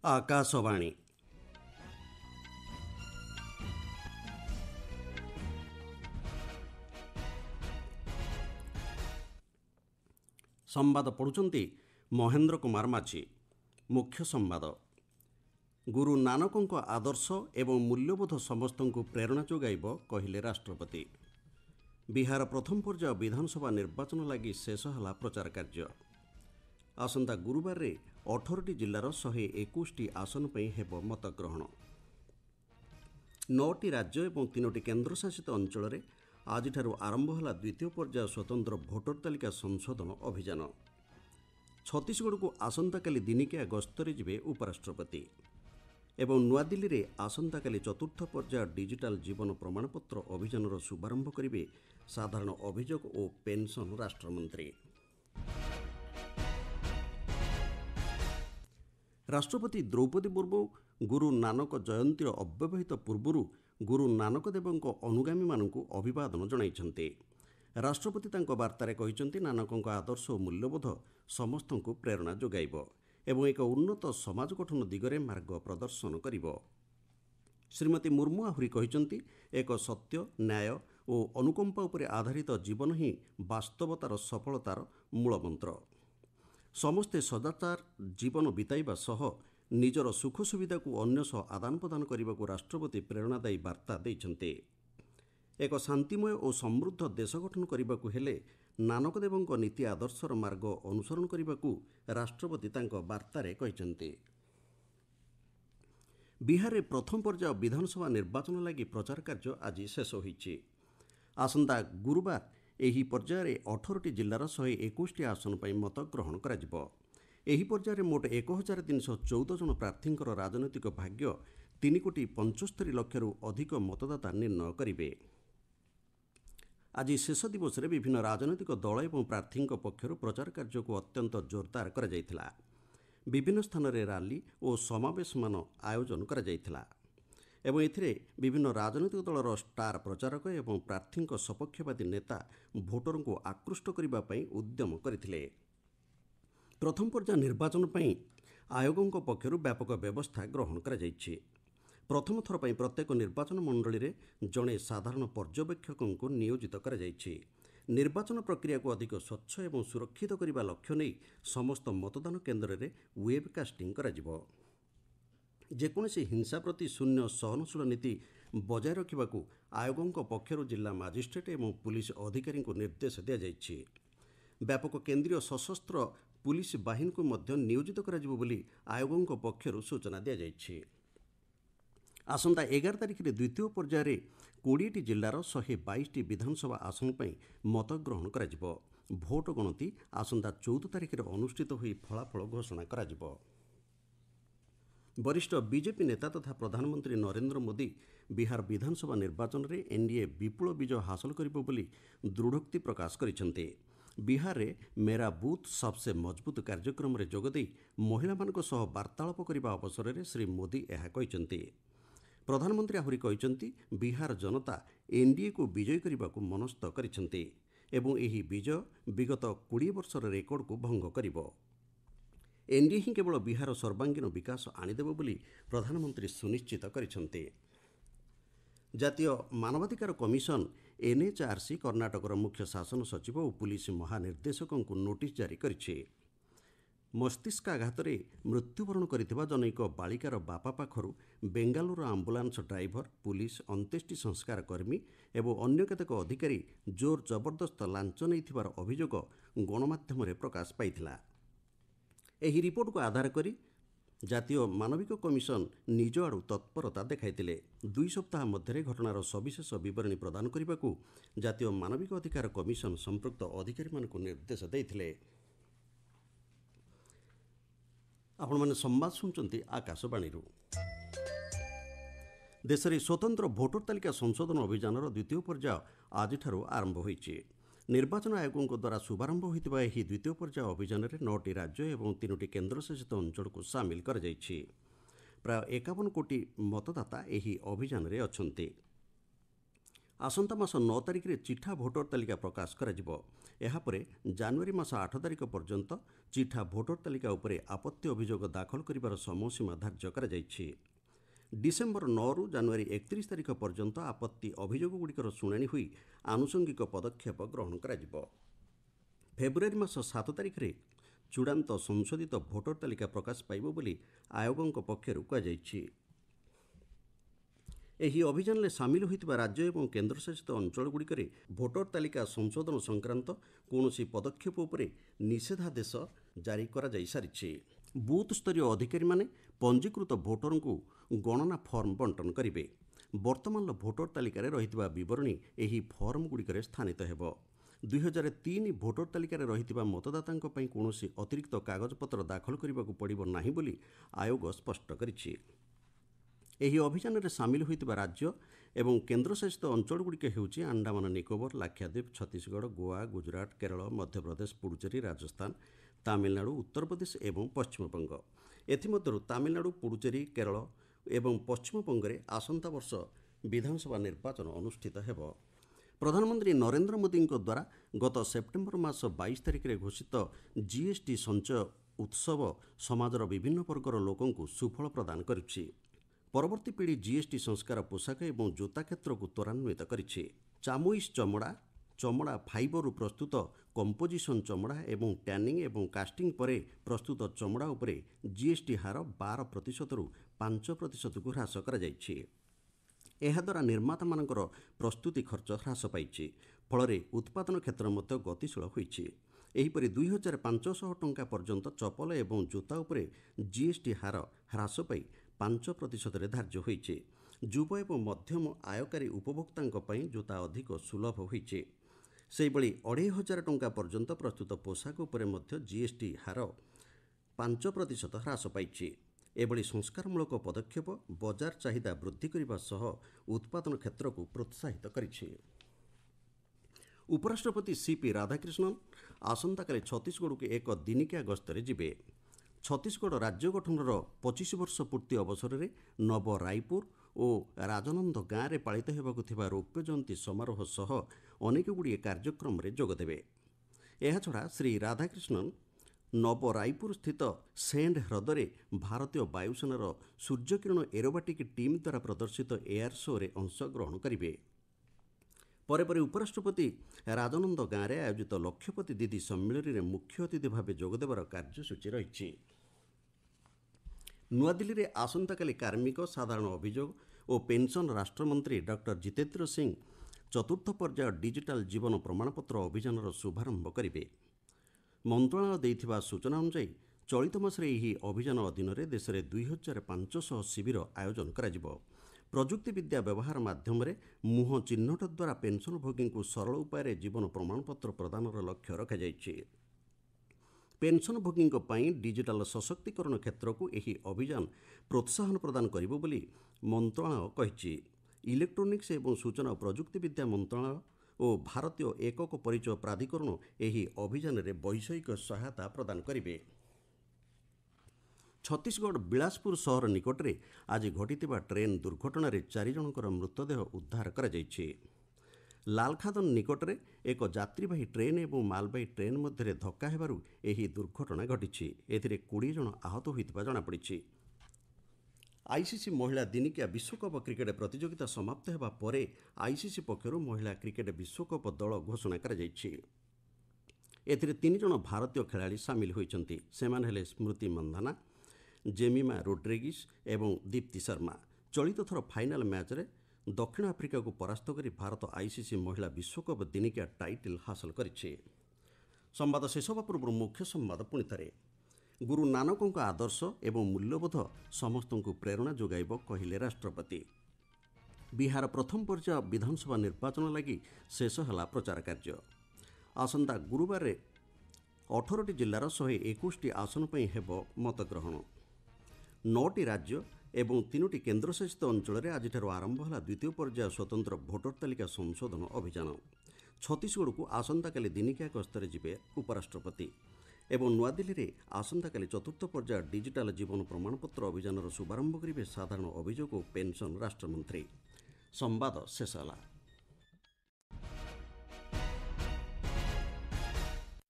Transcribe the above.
आकाशवाणी संवाद पढ़ुचंती महेंद्र कुमार माझी। मुख्य संवाद गुरु नानक आदर्श एवं मूल्यबोध समस्त को प्रेरणा जोगाइब कहिले राष्ट्रपति। बिहार प्रथम पर्याय विधानसभा निर्वाचन लगी शेष है प्रचार कार्य। आसंता गुरुवार रे 18टी जिल्लार 121टी आसन पर हेब मतग्रहण। 9टी राज्य और 3टी केन्द्रशासित अंचल में आज आरंभ है द्वितीय पर्याय स्वतंत्र भोटर तालिका संशोधन अभियान। छत्तीसगढ़ को आसंता काली दिनिकिया गस्तरे जिबे उपराष्ट्रपति एवं नुआदिल्ली रे आसंता काली चतुर्थ पर्याय डिजिटाल जीवन प्रमाणपत्र अभियानर शुभारंभ करेंगे साधारण अभियोग और पेंशन राष्ट्रमंत्री। राष्ट्रपति द्रौपदी मुर्मू गुरु नानक जयंतीर अव्यवहित पूर्व गुरु नानक देवଙ୍କ अनुगामी मानकु अभिवादन जणाइछन्ते। राष्ट्रपति तांको वार्तारे कहिसन्ते नानकଙ୍କ आदर्श और मूल्यबोध समस्तଙ୍କୁ प्रेरणा जोगाइब एवं एक उन्नत समाज गठन दिगरे मार्ग प्रदर्शन करिब। श्रीमती मुर्मू आहुरी कहिसन्ते एक सत्य न्याय और अनुकंपा उपरे आधारित जीवन ही वास्तवतार सफलतार मूलमंत्र। समस्ते सदाचार जीवन बिताइबा सह निजर सुख सुविधा को अन्य सह आदान प्रदान करने को राष्ट्रपति प्रेरणादायी वार्ता देइछन्ते। एक शांतिमय और समृद्ध देश गठन करने को हेले नानक देवଙ୍କ नीति आदर्शर मार्ग अनुसरण करने को राष्ट्रपति तांको वार्तारे कहिसन्ते। बिहार रे प्रथम पर्याय विधानसभा निर्वाचन लगी प्रचार कार्य आज शेष होईछि। आसंता गुरुवार एही पर्याय 18टी जिल्लार 121टी आसन पर मतग्रहण कराजिब। एही पर्याय मोट 1314 जन प्रार्थींकर राजनैतिक भाग्य 3,75,00,000 अधिक मतदाता निर्णय करिवे। आज शेष दिवस रे विभिन्न राजनैतिक दल एवं प्रार्थी पक्षर प्रचार कार्य को अत्यंत जोरदार करा जायथिला। विभिन्न स्थान रे रैली और समावेश मान आयोजन करा जायथिला एवं एथिरे विभिन्न राजनैतिक दलर स्टार प्रचारक एवं प्रार्थी सपक्षवादी नेता भोटर को आकृष्ट करने उद्यम करथिले। प्रथम पर्याय निर्वाचन पई आयोगों पक्षर व्यापक व्यवस्था ग्रहण करा जायछि। प्रथम थर पई प्रत्येक निर्वाचन मंडली रे जड़े साधारण पर्यवेक्षकों को नियोजित करा जायछि। निर्वाचन प्रक्रिया को अधिक स्वच्छ एवं सुरक्षित करने लक्ष्य नहीं समस्त मतदान केन्द्र में वेबकास्टिंग करा जिवो। जेकोसी हिंसा प्रति शून्य सहनशील नीति बजाय रखा आयोगों पक्षर जिला मजिस्ट्रेट एवं पुलिस अधिकारी को निर्देश दिया जायछि। व्यापक केंद्रीय सशस्त्र पुलिस बाहिनी को मध्य नियोजित करा जिवो बोली आयोगों पक्षर सूचना दिया जायछि। आसंता 11 तारिख रे द्वितीय पर्याय रे 20टी जिल्लार 122टी विधानसभा आसन पर मतग्रहण करा जिवो। भोट गणति आसंता 14 तारिख रे अनुष्ठित होई फलाफल घोषणा करा जिवो। वरिष्ठ बीजेपी नेता तथा प्रधानमंत्री नरेंद्र मोदी बिहार विधानसभा निर्वाचन में एनडीए विपुल विजय हासिल करिबो बोली दृढ़ोक्ति प्रकाश करिसेंते। बिहार रे मेरा बूथ सबसे मजबूत कार्यक्रम रे जोगदेई महिला मानक सह वार्तालाप करबा अवसर में श्री मोदी यह कहिसेंते। प्रधानमंत्री आहुरी कहिसेंते बिहार जनता एनडीए को विजय करने को मनस्थ करिसेंते एवं एही विजय विगत 20 वर्षर रेकर्ड को भंग करिबो। एनडीए ही केवल बिहार सर्वांगीन विकास आनीदेव बोली प्रधानमंत्री सुनिश्चित करिसेंते। जातीय मानवाधिकार कमिशन एनएचआरसी कर्णाटकर मुख्य शासन सचिव और पुलिस महानिर्देशकों को नोटिस जारी करिछि। मस्तिष्काघात मृत्युवरण करथिबा जनैक बालिकार बापा पाखरु बेंगालुरु आम्बुलांस ड्राइवर पुलिस अंत्येष्टि संस्कार कर्मी एवं अन्य केतेक अधिकारी जोर जबरदस्त लांच नैथिबार अभियोग गणमाध्यम रे प्रकाश पाइथिला। एही रिपोर्ट को आधार करी जातीय मानविक कमिशन निज आड़ू तत्परता देखाइतिले। 2 सप्ताह मध्य घटनार सविशेष विवरणी प्रदान करने को जातीय मानविक अधिकार कमिशन संपृक्त अधिकारी मानक निर्देश देइथिले। आपण माने संवाद सुनचंती आकाशवाणी। देश में स्वतंत्र भोटर तालिका संशोधन अभियानर द्वितीय पर्याय आज आरंभ होईछि। निर्वाचन आयोगों द्वारा शुभारंभ होइतिबा एही द्वितीय पर्याय अभियान में 9टी राज्य और 3टी केन्द्रशासित अंचल को सामिल कर जायछि। प्राय 51 कोटी मतदाता एही अभियान में अछन्ते। ଆସନ୍ତା ମାସ 9 ତାରିଖରେ ଚିଠା ଭୋଟର ତାଲିକା ପ୍ରକାଶ କରାଯିବ। ଏହାପରେ ଜାନୁଆରୀ ମାସ 8 ତାରିଖ ପର୍ଯ୍ୟନ୍ତ ଚିଠା ଭୋଟର ତାଲିକା ଉପରେ ଆପତ୍ତି ଅଭିଯୋଗ ଦାଖଲ କରିବାର ସମୟସୀମା ଧାର୍ଯ୍ୟ କରାଯାଇଛି। ଡିସେମ୍ବର 9ରୁ ଜାନୁଆରୀ 31 ତାରିଖ ପର୍ଯ୍ୟନ୍ତ ଆପତ୍ତି ଅଭିଯୋଗଗୁଡ଼ିକର ଶୁଣାଣି ହୋଇ ଆନୁଷଙ୍ଗିକ ପଦକ୍ଷେପ ଗ୍ରହଣ କରାଯିବ। ଫେବୃଆରୀ ମାସ 7 ତାରିଖରେ ଚୂଡ଼ାନ୍ତ ସଂଶୋଧିତ ଭୋଟର ତାଲିକା ପ୍ରକାଶ ପାଇବ ବୋଲି ଆୟୋଗଙ୍କ ପକ୍ଷରୁ କୁହାଯାଇଛି। ଏହି ଅଭିଯାନରେ ସାମିଲ ହୋଇଥିବା ରାଜ୍ୟ ଏବଂ କେନ୍ଦ୍ରଶାସିତ ଅଞ୍ଚଳଗୁଡ଼ିକରେ ଭୋଟର ତାଲିକା ସଂଶୋଧନ ସଂକ୍ରାନ୍ତ କୌଣସି ପଦକ୍ଷେପ ଉପରେ ନିଷେଧାଦେଶ ଜାରି କରାଯାଇସାରିଛି। ବୁଥ ସ୍ତରୀୟ ଅଧିକାରୀମାନେ ପଞ୍ଜୀକୃତ ଭୋଟରଙ୍କୁ ଗଣନା ଫର୍ମ ବଣ୍ଟନ କରିବେ। ବର୍ତ୍ତମାନର ଭୋଟର ତାଲିକାରେ ରହିଥିବା ବିବରଣୀ ଏହି ଫର୍ମଗୁଡ଼ିକରେ ସ୍ଥାନିତ ହେବ। 2003 ଭୋଟର ତାଲିକାରେ ରହିଥିବା ମତଦାତାଙ୍କ ପାଇଁ କୌଣସି ଅତିରିକ୍ତ କାଗଜପତ୍ର ଦାଖଲ କରିବାକୁ ପଡ଼ିବ ନାହିଁ ବୋଲି ଆୟୋଗ ସ୍ପଷ୍ଟ କରିଛି। ଏହି ଅଭିଯାନରେ ସାମିଲ ହୋଇଥିବା ରାଜ୍ୟ ଏବଂ କେନ୍ଦ୍ରଶାସିତ ଅଞ୍ଚଳଗୁଡ଼ିକ ହେଉଛି ଆଣ୍ଡାମାନ ନିକୋବର, ଲାକ୍ଷାଦ୍ୱୀପ, ଛତିଶଗଡ଼, ଗୋଆ, ଗୁଜରାଟ, କେରଳ, ମଧ୍ୟପ୍ରଦେଶ, ପୁଡୁଚେରୀ, ରାଜସ୍ଥାନ, ତାମିଲନାଡୁ, ଉତ୍ତରପ୍ରଦେଶ ଏବଂ ପଶ୍ଚିମବଙ୍ଗ। ଏଥିମଧ୍ୟରୁ ତାମିଲନାଡୁ, ପୁଡୁଚେରୀ, କେରଳ ଏବଂ ପଶ୍ଚିମବଙ୍ଗରେ ଆସନ୍ତା ବର୍ଷ ବିଧାନସଭା ନିର୍ବାଚନ ଅନୁଷ୍ଠିତ ହେବ। ପ୍ରଧାନମନ୍ତ୍ରୀ ନରେନ୍ଦ୍ର ମୋଦିଙ୍କ ଦ୍ୱାରା ଗତ ସେପ୍ଟେମ୍ବର ମାସ 22 ତାରିଖରେ ଘୋଷିତ ଜିଏସ୍ଟି ସଞ୍ଚୟ ଉତ୍ସବ ସମାଜର ବିଭିନ୍ନ ବର୍ଗର ଲୋକଙ୍କୁ ସୁଫଳ ପ୍ରଦାନ କରୁଛି। ପରବର୍ତ୍ତୀ ପିଢ଼ି ଜିଏସ୍ଟି ସଂସ୍କାର ପୋଷାକ ଏବଂ ଜୋତା କ୍ଷେତ୍ରକୁ ତ୍ୱରାନ୍ୱିତ କରିଛି। ଚାମୋଇସ୍ ଚମଡ଼ା, ଚମଡ଼ା ଫାଇବରରୁ ପ୍ରସ୍ତୁତ କମ୍ପୋଜିସନ୍ ଚମଡ଼ା ଏବଂ ଟ୍ୟାନିଂ ଏବଂ କାଷ୍ଟିଂ ପରେ ପ୍ରସ୍ତୁତ ଚମଡ଼ା ଉପରେ ଜିଏସ୍ଟି ହାର 12%ରୁ 5%କୁ ହ୍ରାସ କରାଯାଇଛି। ଏହାଦ୍ୱାରା ନିର୍ମାତାମାନଙ୍କର ପ୍ରସ୍ତୁତି ଖର୍ଚ୍ଚ ହ୍ରାସ ପାଇଛି, ଫଳରେ ଉତ୍ପାଦନ କ୍ଷେତ୍ର ମଧ୍ୟ ଗତିଶୀଳ ହୋଇଛି। ଏହିପରି 2500 ଟଙ୍କା ପର୍ଯ୍ୟନ୍ତ ଚପଲ ଏବଂ ଜୋତା ଉପରେ ଜିଏସ୍ଟି ହାର ହ୍ରାସ ପାଇ 5%ରେ ଧାର୍ଯ୍ୟ ହୋଇଛି। ଯୁବ ଏବଂ ମଧ୍ୟମ ଆୟକାରୀ ଉପଭୋକ୍ତାଙ୍କ ପାଇଁ ଜୋତା ଅଧିକ ସୁଲଭ ହୋଇଛି। ସେହିଭଳି 2500 ଟଙ୍କା ପର୍ଯ୍ୟନ୍ତ ପ୍ରସ୍ତୁତ ପୋଷାକ ଉପରେ ମଧ୍ୟ ଜିଏସ୍ଟି ହାର 5% ହ୍ରାସ ପାଇଛି। ଏଭଳି ସଂସ୍କାରମୂଳକ ପଦକ୍ଷେପ ବଜାର ଚାହିଦା ବୃଦ୍ଧି କରିବା ସହ ଉତ୍ପାଦନ କ୍ଷେତ୍ରକୁ ପ୍ରୋତ୍ସାହିତ କରିଛି। ଉପରାଷ୍ଟ୍ରପତି ସିପି ରାଧାକ୍ରିଷ୍ଣନ୍ ଆସନ୍ତାକାଲି ଛତିଶଗଡ଼କୁ ଏକ ଦିନିକିଆ ଗସ୍ତରେ ଯିବେ। ଛତିଶଗଡ଼ ରାଜ୍ୟ ଗଠନର 25 ବର୍ଷ ପୂର୍ତ୍ତି ଅବସରରେ ନବ ରାୟପୁର ଓ ରାଜନନ୍ଦ ଗାଁରେ ପାଳିତ ହେବାକୁ ଥିବା ରୌପ୍ୟ ଜୟନ୍ତୀ ସମାରୋହ ସହ ଅନେକଗୁଡ଼ିଏ କାର୍ଯ୍ୟକ୍ରମରେ ଯୋଗଦେବେ। ଏହାଛଡ଼ା ଶ୍ରୀ ରାଧାକ୍ରିଷ୍ଣନ୍ ନବ ରାୟପୁର ସ୍ଥିତ ସେଣ୍ଡ ହ୍ରଦରେ ଭାରତୀୟ ବାୟୁସେନାର ସୂର୍ଯ୍ୟକିରଣ ଏରୋବାଟିକ୍ ଟିମ୍ ଦ୍ୱାରା ପ୍ରଦର୍ଶିତ ଏୟାର ଶୋରେ ଅଂଶଗ୍ରହଣ କରିବେ। ପରେ ପରେ ଉପରାଷ୍ଟ୍ରପତି ରାଜନନ୍ଦ ଗାଁରେ ଆୟୋଜିତ ଲକ୍ଷପତି ଦିଦି ସମ୍ମିଳନୀରେ ମୁଖ୍ୟ ଅତିଥି ଭାବେ ଯୋଗଦେବାର କାର୍ଯ୍ୟସୂଚୀ ରହିଛି। ନୂଆଦିଲ୍ଲୀରେ ଆସନ୍ତାକାଲି କାର୍ମିକ, ସାଧାରଣ ଅଭିଯୋଗ ଓ ପେନ୍ସନ୍ ରାଷ୍ଟ୍ରମନ୍ତ୍ରୀ ଡକ୍ଟର ଜିତେନ୍ଦ୍ର ସିଂ ଚତୁର୍ଥ ପର୍ଯ୍ୟାୟ ଡିଜିଟାଲ ଜୀବନ ପ୍ରମାଣପତ୍ର ଅଭିଯାନର ଶୁଭାରମ୍ଭ କରିବେ। ମନ୍ତ୍ରଣାଳୟ ଦେଇଥିବା ସୂଚନା ଅନୁଯାୟୀ ଚଳିତ ମାସରେ ଏହି ଅଭିଯାନ ଅଧୀନରେ ଦେଶରେ 2500 ଶିବିର ଆୟୋଜନ କରାଯିବ। ପ୍ରଯୁକ୍ତିବିଦ୍ୟା ବ୍ୟବହାର ମାଧ୍ୟମରେ ମୁହଁ ଚିହ୍ନଟ ଦ୍ୱାରା ପେନ୍ସନଭୋଗୀଙ୍କୁ ସରଳ ଉପାୟରେ ଜୀବନ ପ୍ରମାଣପତ୍ର ପ୍ରଦାନର ଲକ୍ଷ୍ୟ ରଖାଯାଇଛି। ପେନ୍ସନଭୋଗୀଙ୍କ ପାଇଁ ଡିଜିଟାଲ ସଶକ୍ତିକରଣ କ୍ଷେତ୍ରକୁ ଏହି ଅଭିଯାନ ପ୍ରୋତ୍ସାହନ ପ୍ରଦାନ କରିବ ବୋଲି ମନ୍ତ୍ରଣାଳୟ କହିଛି। ଇଲେକ୍ଟ୍ରୋନିକ୍ସ ଏବଂ ସୂଚନା ଓ ପ୍ରଯୁକ୍ତିବିଦ୍ୟା ମନ୍ତ୍ରଣାଳୟ ଓ ଭାରତୀୟ ଏକକ ପରିଚୟ ପ୍ରାଧିକରଣ ଏହି ଅଭିଯାନରେ ବୈଷୟିକ ସହାୟତା ପ୍ରଦାନ କରିବେ। ଛତିଶଗଡ଼ ବିଳାସପୁର ସହର ନିକଟରେ ଆଜି ଘଟିଥିବା ଟ୍ରେନ୍ ଦୁର୍ଘଟଣାରେ 4 ଜଣଙ୍କର ମୃତଦେହ ଉଦ୍ଧାର କରାଯାଇଛି। ଲାଲଖାଦନ ନିକଟରେ ଏକ ଯାତ୍ରୀବାହୀ ଟ୍ରେନ୍ ଏବଂ ମାଲବାହୀ ଟ୍ରେନ୍ ମଧ୍ୟରେ ଧକ୍କା ହେବାରୁ ଏହି ଦୁର୍ଘଟଣା ଘଟିଛି। ଏଥିରେ 20 ଜଣ ଆହତ ହୋଇଥିବା ଜଣାପଡ଼ିଛି। ଆଇସିସି ମହିଳା ଦିନିକିଆ ବିଶ୍ୱକପ୍ କ୍ରିକେଟ୍ ପ୍ରତିଯୋଗିତା ସମାପ୍ତ ହେବା ପରେ ଆଇସିସି ପକ୍ଷରୁ ମହିଳା କ୍ରିକେଟ୍ ବିଶ୍ୱକପ୍ ଦଳ ଘୋଷଣା କରାଯାଇଛି। ଏଥିରେ 3 ଜଣ ଭାରତୀୟ ଖେଳାଳି ସାମିଲ ହୋଇଛନ୍ତି। ସେମାନେ ହେଲେ ସ୍ମୃତି ମନ୍ଧାନା, ଜେମିମା ରୋଡ୍ରିଗିସ୍ ଏବଂ ଦୀପ୍ତି ଶର୍ମା। ଚଳିତ ଥର ଫାଇନାଲ୍ ମ୍ୟାଚ୍ରେ ଦକ୍ଷିଣ ଆଫ୍ରିକାକୁ ପରାସ୍ତ କରି ଭାରତ ଆଇସିସି ମହିଳା ବିଶ୍ୱକପ୍ ଦିନିକିଆ ଟାଇଟଲ୍ ହାସଲ କରିଛି। ସମ୍ବାଦ ଶେଷ ହେବା ପୂର୍ବରୁ ମୁଖ୍ୟ ସମ୍ବାଦ ପୁଣି ଥରେ। ଗୁରୁ ନାନକଙ୍କ ଆଦର୍ଶ ଏବଂ ମୂଲ୍ୟବୋଧ ସମସ୍ତଙ୍କୁ ପ୍ରେରଣା ଯୋଗାଇବ, କହିଲେ ରାଷ୍ଟ୍ରପତି। ବିହାର ପ୍ରଥମ ପର୍ଯ୍ୟାୟ ବିଧାନସଭା ନିର୍ବାଚନ ଲାଗି ଶେଷ ହେଲା ପ୍ରଚାର କାର୍ଯ୍ୟ। ଆସନ୍ତା ଗୁରୁବାରରେ 18ଟି ଜିଲ୍ଲାର 121ଟି ଆସନ ପାଇଁ ହେବ ମତଗ୍ରହଣ। 9ଟି ରାଜ୍ୟ ଏବଂ 3ଟି କେନ୍ଦ୍ରଶାସିତ ଅଞ୍ଚଳରେ ଆଜିଠାରୁ ଆରମ୍ଭ ହେଲା ଦ୍ୱିତୀୟ ପର୍ଯ୍ୟାୟ ସ୍ୱତନ୍ତ୍ର ଭୋଟର ତାଲିକା ସଂଶୋଧନ ଅଭିଯାନ। ଛତିଶଗଡ଼କୁ ଆସନ୍ତାକାଲି ଦିନିକିଆ ଗସ୍ତରେ ଯିବେ ଉପରାଷ୍ଟ୍ରପତି ଏବଂ ନୂଆଦିଲ୍ଲୀରେ ଆସନ୍ତାକାଲି ଚତୁର୍ଥ ପର୍ଯ୍ୟାୟ ଡିଜିଟାଲ ଜୀବନ ପ୍ରମାଣପତ୍ର ଅଭିଯାନର ଶୁଭାରମ୍ଭ କରିବେ ସାଧାରଣ ଅଭିଯୋଗ ଓ ପେନ୍ସନ୍ ରାଷ୍ଟ୍ରମନ୍ତ୍ରୀ। ସମ୍ବାଦ ଶେଷ ହେଲା।